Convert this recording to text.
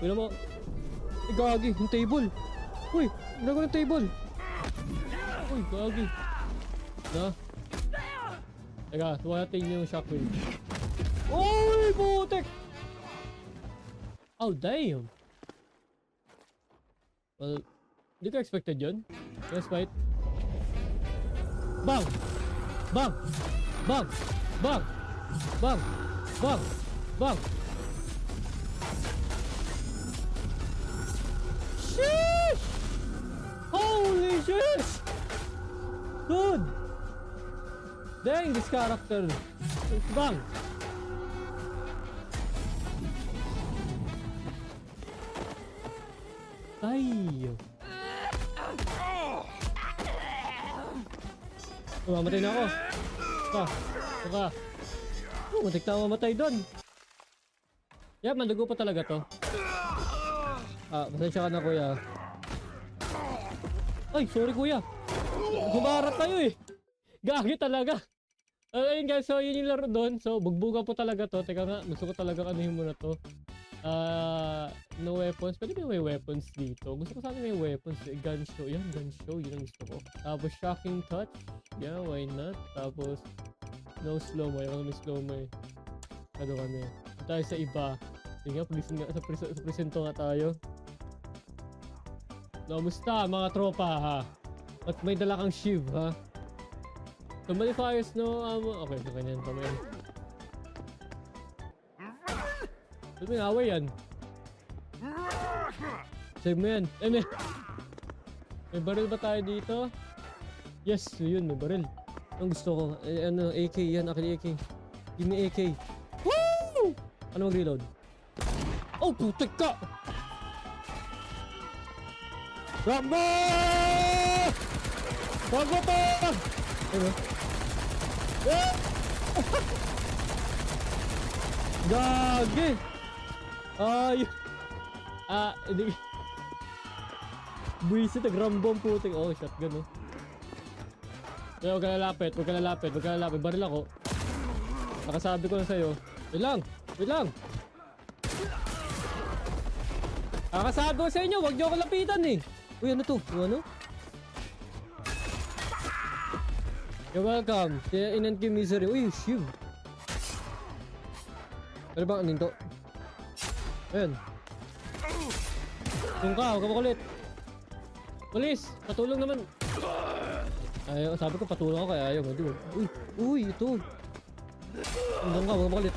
Uy mo. Gagi, yung table. Uy, nago ng table. Uy, gagi. Na. Teka, tuwa natin yung shockwave. Uy, putek! Oh, damn. Well, hindi ko expected yun. Let's fight. Bang! Bang! Bang! Bang! Bang! Bang! Bang! Sheesh! Holy shit! Dude! Dang, this character. Bang! Ay! Mamatay na ako. Saka. Oh, matik na mamatay doon. Yeah, mandugo pa talaga to. Pasensya ka na kuya. Ay, sorry kuya. Humarap tayo eh. Gagi talaga. Ayun guys, so yun yung laro doon. So, bugbuga po talaga to. Teka nga, gusto ko talaga kanuhin muna to. No weapons. Pwede ba may weapons dito? Gusto ko sana may weapons. Gun show. Yan, gun show. Yun ang gusto ko. Tapos, shocking touch. Yeah, why not? Tapos, no slow-mo. Yung may slow-mo eh. Ano kami? Tayo sa iba. Sige nga, sa presento nga tayo. Kamusta mga tropa ha? At may dala kang shiv ha? So modifiers no okay, so kanyan pa man. Ba't may away yan? Save mo yan. May baril ba tayo dito? Yes, yun, may baril. Ang gusto ko, AK yan, akin AK. Give me AK. Woo! Ano mag-reload? Oh, putik ka! Rambo! Rambo pa! Ano? Gagi! Ay! Hindi. Buisit, nag-rambo ang putik. Oh, shotgun oh. Kaya huwag ka lalapit, huwag ka lalapit, huwag ka lalapit. Baril ako. Nakasabi ko na sa'yo. Wait lang! Wait lang! Nakasabi ko sa inyo, huwag niyo ako lapitan eh! Uy, ano to? Ano? You're welcome. Inant yung misery. Uy, shiv. Ano ba ang ninto? Ayan. Kung ka, huwag ka makulit. Police, patulong naman. Ayaw, sabi ko patulong ako kaya ayaw. Uy, ito. Hanggang ka, huwag ka makulit.